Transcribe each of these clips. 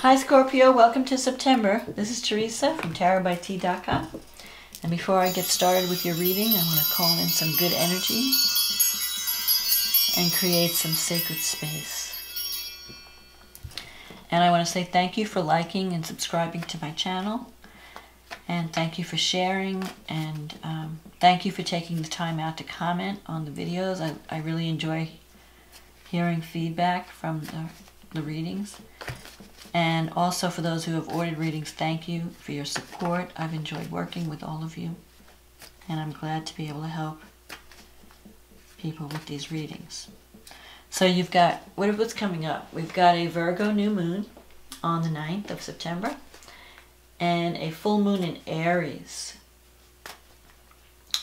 Hi Scorpio, welcome to September. This is Teresa from tarotbyt.com. And before I get started with your reading, I want to call in some good energy and create some sacred space. And I want to say thank you for liking and subscribing to my channel. And thank you for sharing. And thank you for taking the time out to comment on the videos. I really enjoy hearing feedback from the readings. And also for those who have ordered readings, thank you for your support. I've enjoyed working with all of you. And I'm glad to be able to help people with these readings. So you've got, what's coming up? We've got a Virgo new moon on the 9th of September. And a full moon in Aries,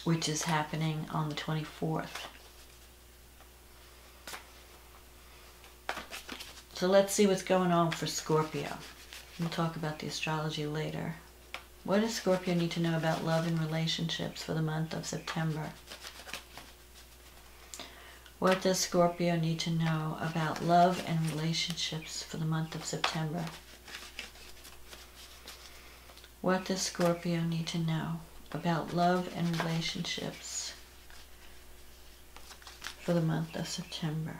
which is happening on the 24th. So let's see what's going on for Scorpio. We'll talk about the astrology later. What does Scorpio need to know about love and relationships for the month of September? What does Scorpio need to know about love and relationships for the month of September? What does Scorpio need to know about love and relationships for the month of September?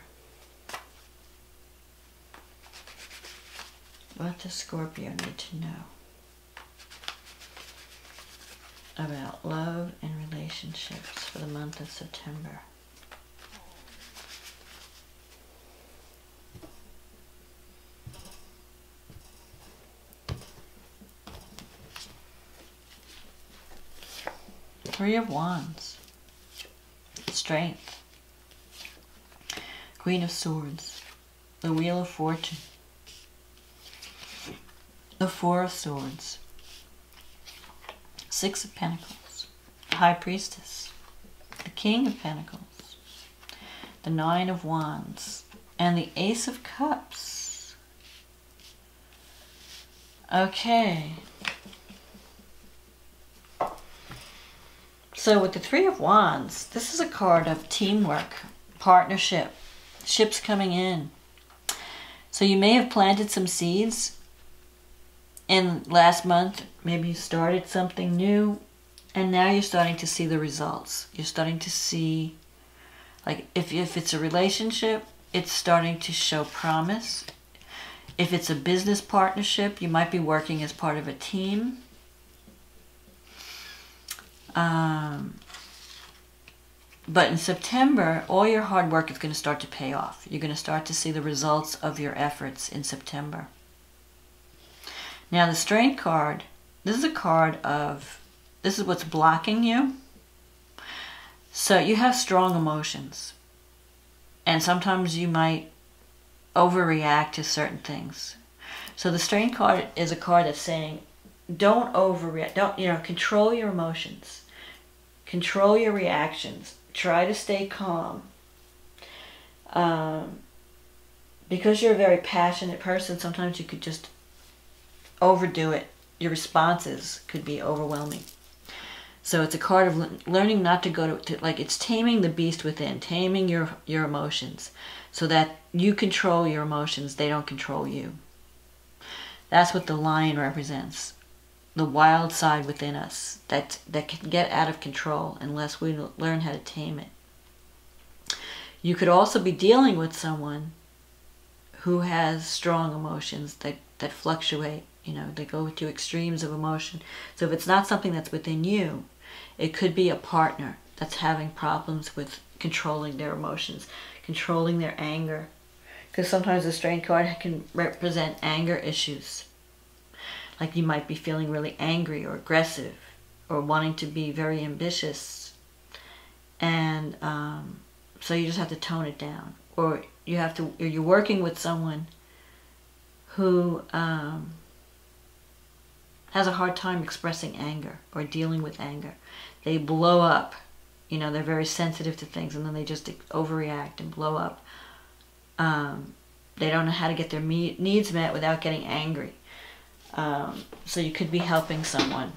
What does Scorpio need to know about love and relationships for the month of September? Three of Wands, Strength, Queen of Swords, the Wheel of Fortune, the Four of Swords, Six of Pentacles, the High Priestess, the King of Pentacles, the Nine of Wands, and the Ace of Cups. Okay. So with the Three of Wands, this is a card of teamwork, partnership, ships coming in. So you may have planted some seeds in last month. Maybe you started something new, and now you're starting to see the results. You're starting to see, like if it's a relationship, it's starting to show promise. If it's a business partnership, you might be working as part of a team. But in September, all your hard work is going to start to pay off. You're going to start to see the results of your efforts in September. Now the Strength card, this is a card of, this is what's blocking you. So you have strong emotions. And sometimes you might overreact to certain things. So the Strength card is a card that's saying, don't overreact. Control your emotions. Control your reactions. Try to stay calm. Because you're a very passionate person, sometimes you could just overdo it. Your responses could be overwhelming. So it's a card of learning not to go to like, it's taming the beast within, taming your emotions, so that you control your emotions, they don't control you. That's what the lion represents. The wild side within us that can get out of control unless we learn how to tame it. You could also be dealing with someone who has strong emotions that fluctuate. They go to extremes of emotion. So if it's not something that's within you, it could be a partner that's having problems with controlling their emotions, controlling their anger. Because sometimes the Strength card can represent anger issues. Like you might be feeling really angry or aggressive or wanting to be very ambitious. And so you just have to tone it down. Or you're working with someone who has a hard time expressing anger or dealing with anger. They blow up. They're very sensitive to things, and then they just overreact and blow up. They don't know how to get their needs met without getting angry. So you could be helping someone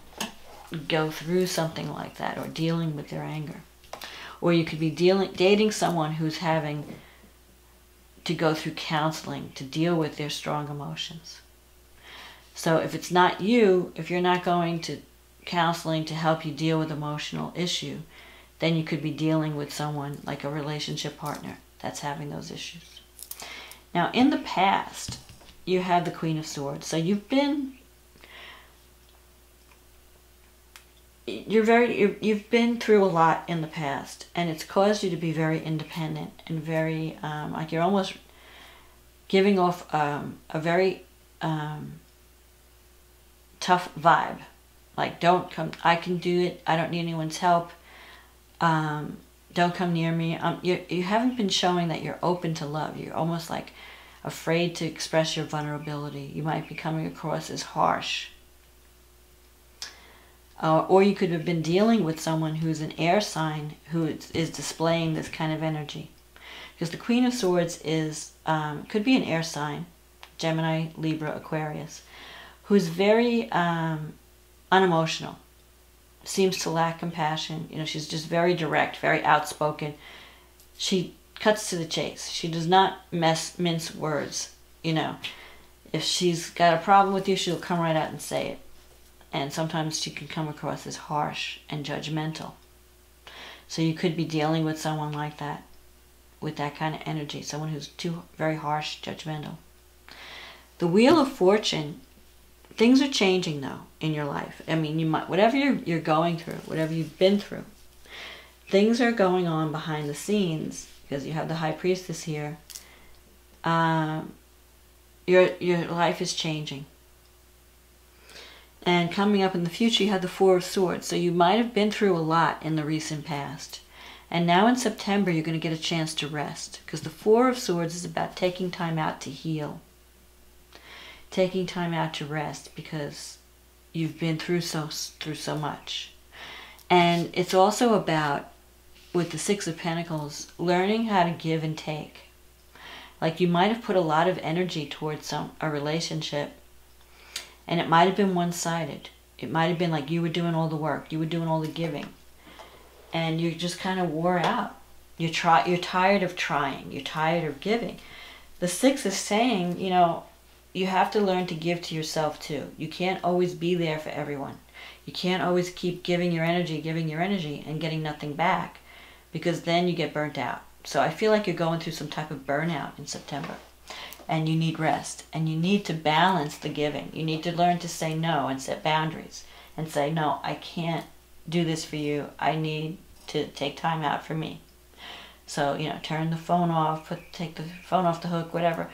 go through something like that, or dealing with their anger. Or you could be dating someone who's having to go through counseling to deal with their strong emotions. So if it's not you, if you're not going to counseling to help you deal with emotional issue, then you could be dealing with someone like a relationship partner that's having those issues. Now, in the past, you have the Queen of Swords. So you've been through a lot in the past, and it's caused you to be very independent and very like you're almost giving off a very tough vibe. Like, don't come, I can do it, I don't need anyone's help, don't come near me. You haven't been showing that you're open to love. You're almost like afraid to express your vulnerability. You might be coming across as harsh. Or you could have been dealing with someone who's an air sign who is displaying this kind of energy. Because the Queen of Swords is could be an air sign, Gemini, Libra, Aquarius, who's very unemotional, seems to lack compassion. You know, she's just very direct, very outspoken. She cuts to the chase. She does not mince words. You know, if she's got a problem with you, she'll come right out and say it. And sometimes she can come across as harsh and judgmental. So you could be dealing with someone like that, with that kind of energy, someone who's very harsh, judgmental. The Wheel of Fortune, things are changing though in your life. I mean, you might, whatever you're going through, whatever you've been through, things are going on behind the scenes, because you have the High Priestess here. Your life is changing. And coming up in the future, you have the Four of Swords. So you might have been through a lot in the recent past. And now in September, you're going to get a chance to rest. Because the Four of Swords is about taking time out to heal. Taking time out to rest, because you've been through so much. And it's also about, with the Six of Pentacles, learning how to give and take. Like, you might have put a lot of energy towards a relationship, and it might have been one-sided. It might have been like you were doing all the work, you were doing all the giving, and you just kind of wore out. You're tired of trying, you're tired of giving. The Six is saying, you know, you have to learn to give to yourself too. You can't always be there for everyone. You can't always keep giving your energy, and getting nothing back, because then you get burnt out. So I feel like you're going through some type of burnout in September. And you need rest, and you need to balance the giving. You need to learn to say no and set boundaries and say, no, I can't do this for you. I need to take time out for me. So, you know, turn the phone off, take the phone off the hook, whatever.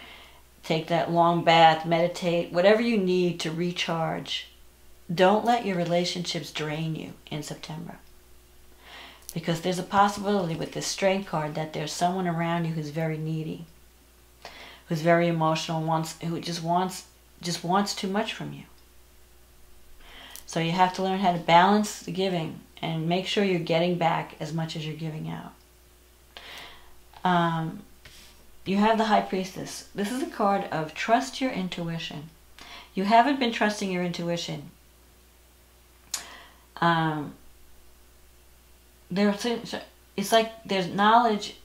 Take that long bath, meditate, whatever you need to recharge. Don't let your relationships drain you in September. Because there's a possibility with this Strength card that there's someone around you who's very needy, who's very emotional, who just wants too much from you. So you have to learn how to balance the giving and make sure you're getting back as much as you're giving out. You have the High Priestess. This is a card of trust your intuition. You haven't been trusting your intuition. It's like there's knowledge,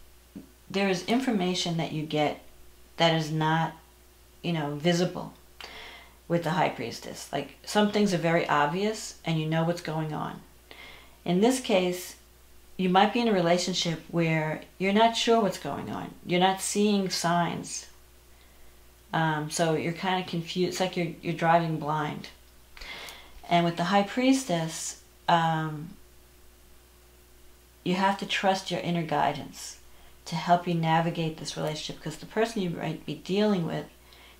there is information that you get that is not, you know, visible with the High Priestess. Like, some things are very obvious and you know what's going on. In this case, you might be in a relationship where you're not sure what's going on. You're not seeing signs. So you're kind of confused. It's like you're driving blind. And with the High Priestess, you have to trust your inner guidance to help you navigate this relationship, because the person you might be dealing with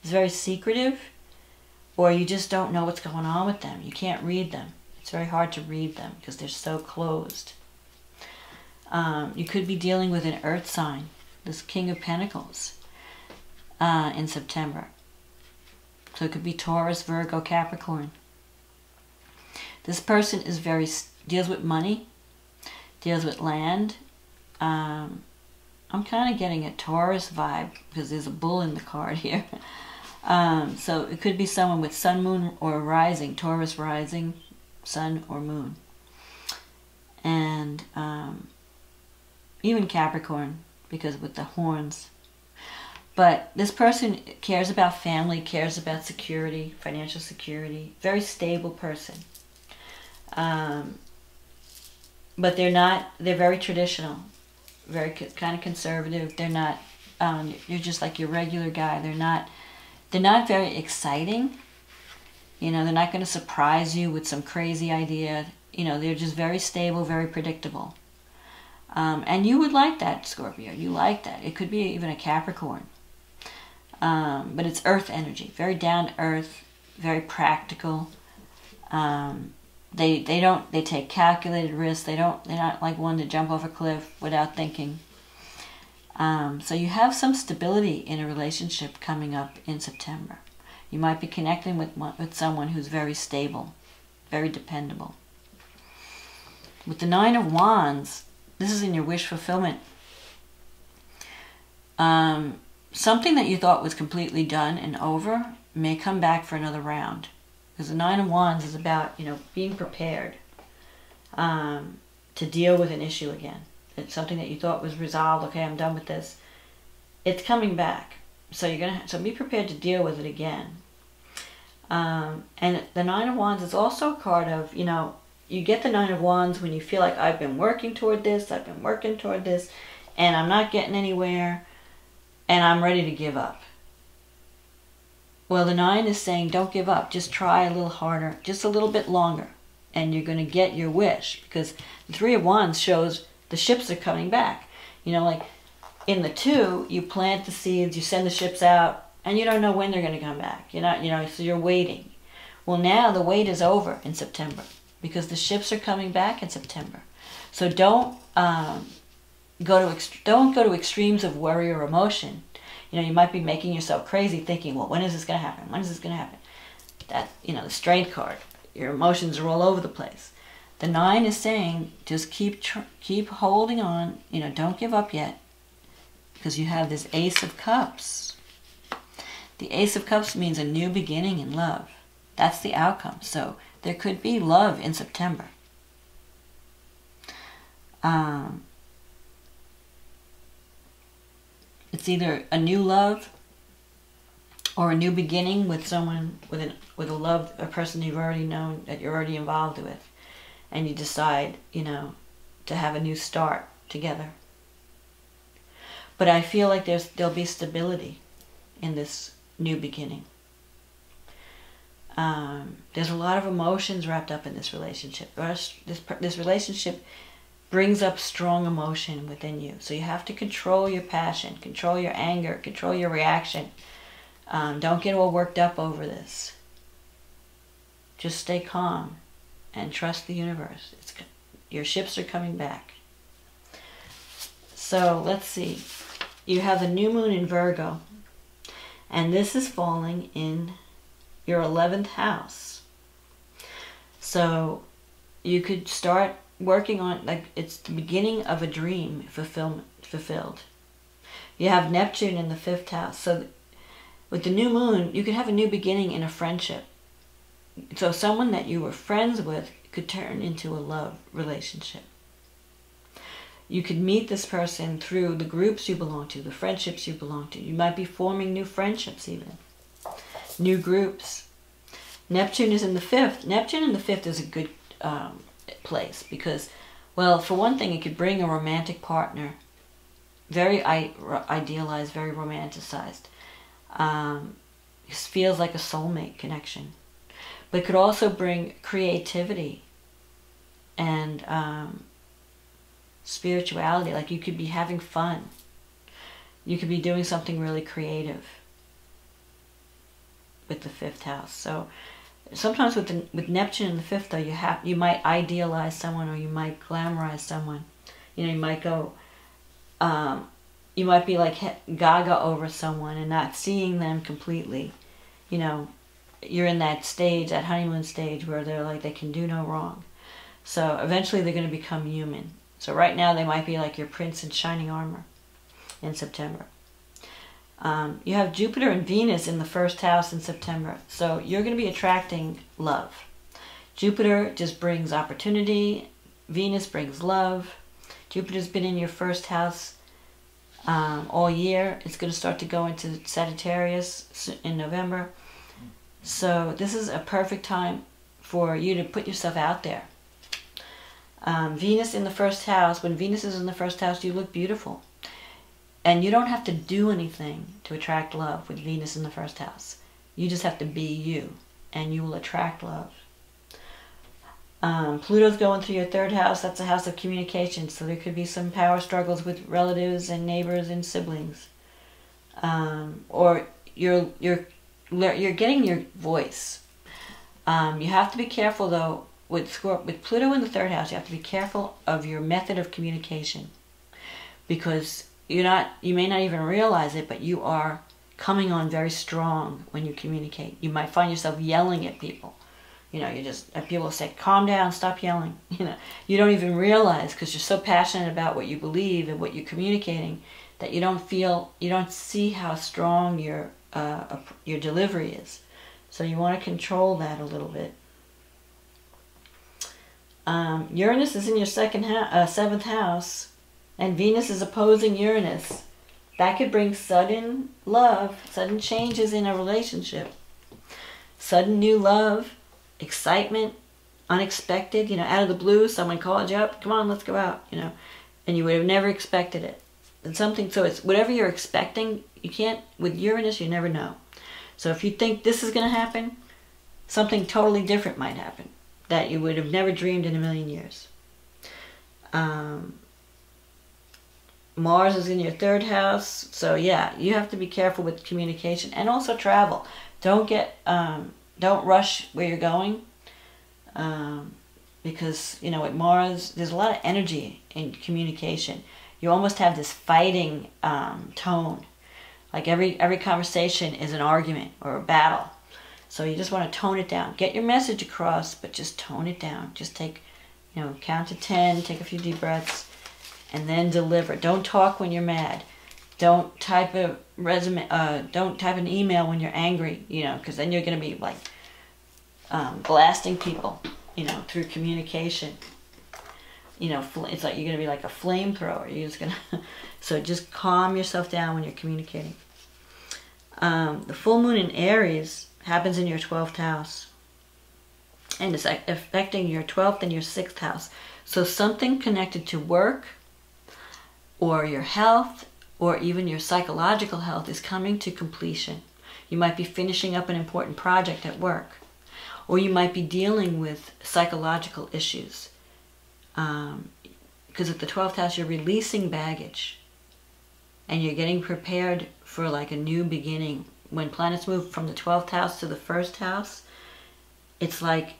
is very secretive, or you just don't know what's going on with them. You can't read them. It's very hard to read them because they're so closed. You could be dealing with an earth sign, this King of Pentacles, in September. So it could be Taurus, Virgo, Capricorn. This person is deals with money, deals with land. I'm kind of getting a Taurus vibe because there's a bull in the card here. So it could be someone with sun, moon, or rising, Taurus rising, sun or moon. And even Capricorn, because with the horns. But this person cares about family, cares about security, financial security. Very stable person. But they're very traditional. Very kind of conservative. They're not, you're just like your regular guy. They're not very exciting. You know, they're not going to surprise you with some crazy idea. You know, they're just very stable, very predictable. And you would like that, Scorpio. You like that. It could be even a Capricorn. But it's earth energy. Very down to earth, very practical. They take calculated risks. They're not like one to jump off a cliff without thinking. So you have some stability in a relationship coming up in September. You might be connecting with someone who's very stable, very dependable. With the Nine of Wands, this is in your wish fulfillment. Something that you thought was completely done and over may come back for another round. Because the Nine of Wands is about, you know, being prepared to deal with an issue again. It's something that you thought was resolved. Okay, I'm done with this. It's coming back. So so be prepared to deal with it again. And the Nine of Wands is also a card of, you know, you get the Nine of Wands when you feel like I've been working toward this, and I'm not getting anywhere, and I'm ready to give up. Well, the Nine is saying don't give up. Just try a little harder, just a little bit longer, and you're going to get your wish. Because the Three of Wands shows the ships are coming back. You know, like in the Two, you plant the seeds, you send the ships out, and you don't know when they're going to come back. You're not, you know, so you're waiting. Well, now the wait is over in September because the ships are coming back in September. So don't go to extremes of worry or emotion. You know, you might be making yourself crazy thinking, well, when is this going to happen? When is this going to happen? That, you know, the Strength card. Your emotions are all over the place. The Nine is saying just keep holding on. You know, don't give up yet. Because you have this Ace of Cups. The Ace of Cups means a new beginning in love. That's the outcome. So there could be love in September. It's either a new love or a new beginning with someone, with a person you've already known, that you're already involved with, and you decide, you know, to have a new start together. But I feel like there'll be stability in this new beginning. There's a lot of emotions wrapped up in this relationship. This relationship brings up strong emotion within you. So you have to control your passion, control your anger, control your reaction. Don't get all worked up over this. Just stay calm and trust the universe. Your ships are coming back. So let's see. You have the new moon in Virgo. And this is falling in your 11th house. So you could start working on, like, it's the beginning of a dream fulfilled. You have Neptune in the 5th house. So with the new moon, you could have a new beginning in a friendship. So someone that you were friends with could turn into a love relationship. You could meet this person through the groups you belong to, the friendships you belong to. You might be forming new friendships even. New groups. Neptune is in the 5th. Neptune in the 5th is a good place because, well, for one thing, it could bring a romantic partner. Very idealized, very romanticized. It feels like a soulmate connection. But it could also bring creativity and spirituality. Like you could be having fun. You could be doing something really creative with the 5th house. So sometimes with Neptune in the 5th, though, you might idealize someone or you might glamorize someone. You know, you might go, you might be like gaga over someone and not seeing them completely. You know, you're in that stage, that honeymoon stage where they're like, they can do no wrong. So eventually they're going to become human. So right now they might be like your prince in shining armor in September. You have Jupiter and Venus in the 1st house in September. So you're going to be attracting love. Jupiter just brings opportunity. Venus brings love. Jupiter's been in your 1st house all year. It's going to start to go into Sagittarius in November. So this is a perfect time for you to put yourself out there. Venus in the first house. When Venus is in the first house, you look beautiful. And you don't have to do anything to attract love with Venus in the first house. You just have to be you, and you will attract love. Pluto's going through your third house. That's a house of communication. So there could be some power struggles with relatives and neighbors and siblings. Or you're getting your voice. You have to be careful though. With Pluto in the third house, you have to be careful of your method of communication, because you may not even realize it, but you are coming on very strong when you communicate. You might find yourself yelling at people. You know, people say, calm down, stop yelling. You know, you don't even realize, because you're so passionate about what you believe and what you're communicating, that you don't see how strong your delivery is. So you want to control that a little bit. Uranus is in your seventh house, and Venus is opposing Uranus. That could bring sudden love, sudden changes in a relationship, sudden new love, excitement, unexpected, you know, out of the blue, someone called you up, come on, let's go out, you know, and you would have never expected it. And something, so it's whatever you're expecting, you can't, with Uranus, you never know. So if you think this is going to happen, something totally different might happen that you would have never dreamed in a million years. Mars is in your third house, so yeah, you have to be careful with communication and also travel. Don't rush where you're going, because you know, at Mars, there's a lot of energy in communication. You almost have this fighting tone, like every conversation is an argument or a battle. So you just want to tone it down. Get your message across, but just tone it down. Just take, you know, count to 10, take a few deep breaths, and then deliver. Don't talk when you're mad. Don't type a resume. Don't type an email when you're angry. You know, because then you're going to be like blasting people. You know, through communication. You know, it's like you're going to be like a flamethrower. You're just gonna. So just calm yourself down when you're communicating. The full moon in Aries happens in your 12th house, and it's affecting your 12th and your 6th house. So something connected to work or your health or even your psychological health is coming to completion. You might be finishing up an important project at work, or you might be dealing with psychological issues, because at the 12th house you're releasing baggage and you're getting prepared for like a new beginning. When planets move from the 12th house to the 1st house, it's like,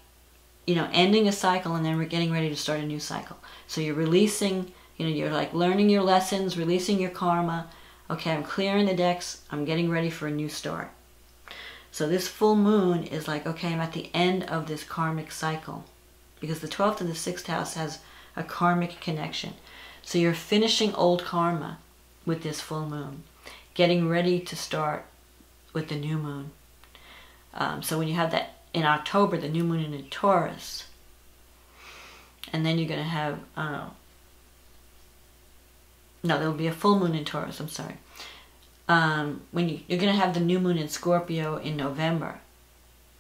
you know, ending a cycle and then we're getting ready to start a new cycle. So you're releasing, you know, you're like learning your lessons, releasing your karma. Okay, I'm clearing the decks, I'm getting ready for a new start. So this full moon is like, okay, I'm at the end of this karmic cycle, because the 12th and the 6th house has a karmic connection. So you're finishing old karma with this full moon, getting ready to start with the new moon. So when you have that in October, the new moon in Taurus, and then you're going to have, no, there'll be a full moon in Taurus, I'm sorry. When you're going to have the new moon in Scorpio in November,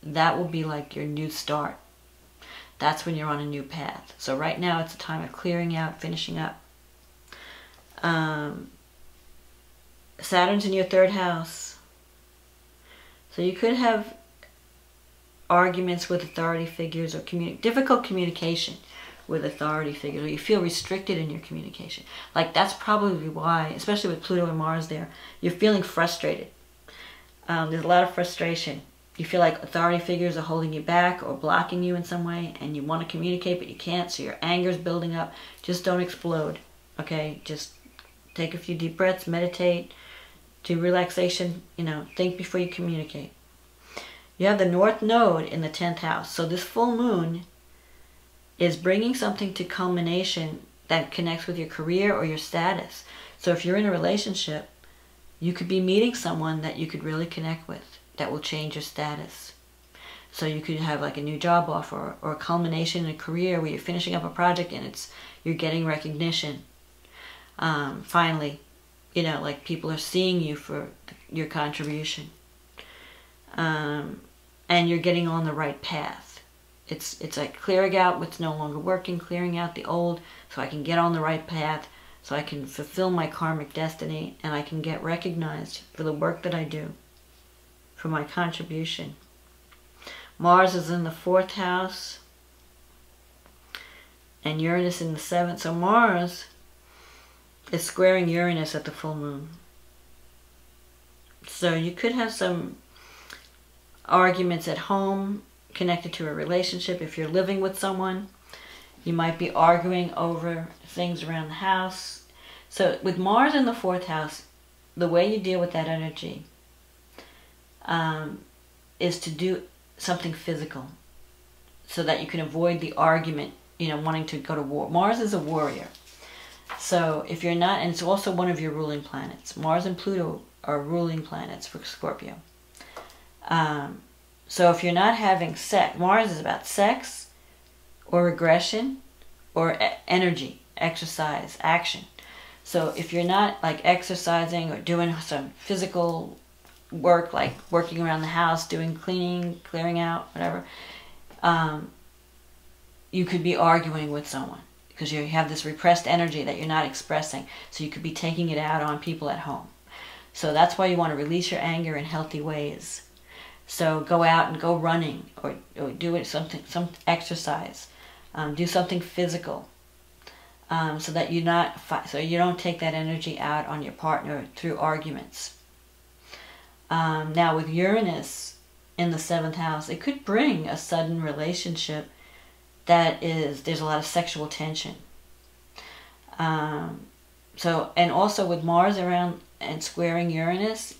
that will be like your new start. That's when you're on a new path. So right now it's a time of clearing out, finishing up. Saturn's in your 3rd house. So you could have arguments with authority figures or difficult communication with authority figures, or you feel restricted in your communication. Like that's probably why, especially with Pluto and Mars there, you're feeling frustrated. There's a lot of frustration. You feel like authority figures are holding you back or blocking you in some way, and you want to communicate but you can't, so your anger's building up. Just don't explode, okay? Just take a few deep breaths, meditate, do relaxation, you know, think before you communicate. You have the North Node in the 10th house. So this full moon is bringing something to culmination that connects with your career or your status. So if you're in a relationship, you could be meeting someone that you could really connect with that will change your status. So you could have like a new job offer or a culmination in a career where you're finishing up a project and you're getting recognition. Finally, You know, like people are seeing you for your contribution. And you're getting on the right path. It's like clearing out what's no longer working, clearing out the old, so I can get on the right path, so I can fulfill my karmic destiny, and I can get recognized for the work that I do, for my contribution. Mars is in the 4th house, and Uranus in the 7th. So Mars is squaring Uranus at the full moon. So you could have some arguments at home connected to a relationship. If you're living with someone, you might be arguing over things around the house. So with Mars in the 4th house, the way you deal with that energy is to do something physical so that you can avoid the argument, you know, wanting to go to war. Mars is a warrior. So if you're not, and it's also one of your ruling planets. Mars and Pluto are ruling planets for Scorpio. So if you're not having sex, Mars is about sex or aggression or energy, exercise, action. So if you're not like exercising or doing some physical work, like working around the house, doing cleaning, clearing out, whatever, you could be arguing with someone because you have this repressed energy that you're not expressing. So you could be taking it out on people at home. So that's why you want to release your anger in healthy ways. So go out and go running, or do it some exercise, do something physical, so that you don't take that energy out on your partner through arguments. Now with Uranus in the 7th house, it could bring a sudden relationship there's a lot of sexual tension. So, and also with Mars around and squaring Uranus,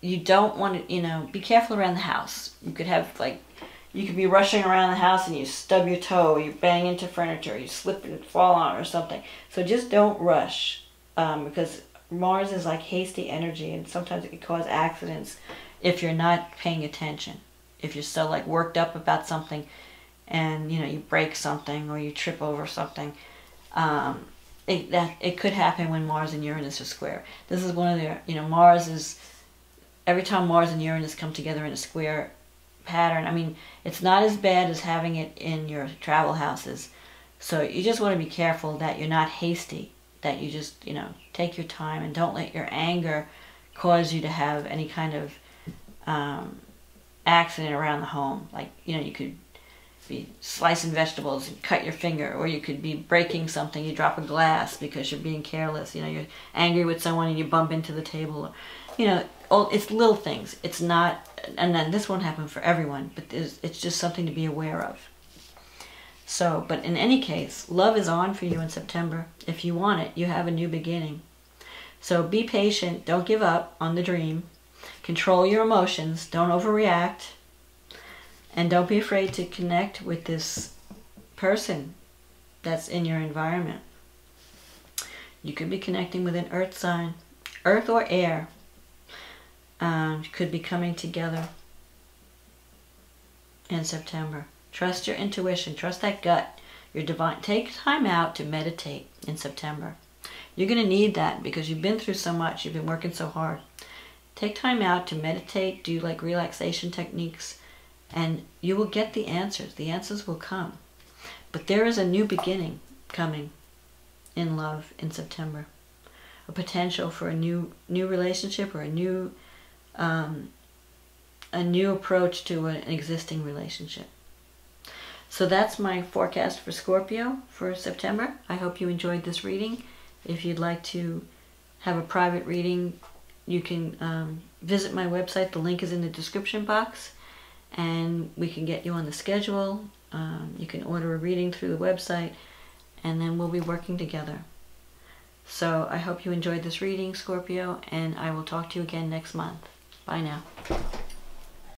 you don't want to, you know, be careful around the house. You could have, like, you could be rushing around the house and you stub your toe, you bang into furniture, you slip and fall on it or something. So just don't rush, because Mars is like hasty energy, and sometimes it can cause accidents if you're not paying attention. If you're so like worked up about something and, you know, you break something or you trip over something, it could happen when Mars and Uranus are square. This is one of the, you know, Mars is, every time Mars and Uranus come together in a square pattern, I mean, it's not as bad as having it in your travel houses. So you just want to be careful that you're not hasty, that you just, you know, take your time and don't let your anger cause you to have any kind of accident around the home. Like, you know, you could be slicing vegetables and cut your finger, or you could be breaking something, you drop a glass because you're being careless, you know, you're angry with someone and you bump into the table. You know, it's little things. It's not, and then this won't happen for everyone, but it's just something to be aware of. So, but in any case, love is on for you in September. If you want it, you have a new beginning. So be patient. Don't give up on the dream. Control your emotions. Don't overreact. And don't be afraid to connect with this person that's in your environment. You could be connecting with an earth sign, earth or air. Could be coming together in September. Trust your intuition. Trust that gut. Your divine. Take time out to meditate in September. You're going to need that because you've been through so much. You've been working so hard. Take time out to meditate. Do like relaxation techniques. And you will get the answers. The answers will come. But there is a new beginning coming in love in September. A potential for a new relationship, or a new approach to an existing relationship. So that's my forecast for Scorpio for September. I hope you enjoyed this reading. If you'd like to have a private reading, you can visit my website. The link is in the description box, and we can get you on the schedule. You can order a reading through the website, and then we'll be working together. So I hope you enjoyed this reading, Scorpio, and I will talk to you again next month. Bye now.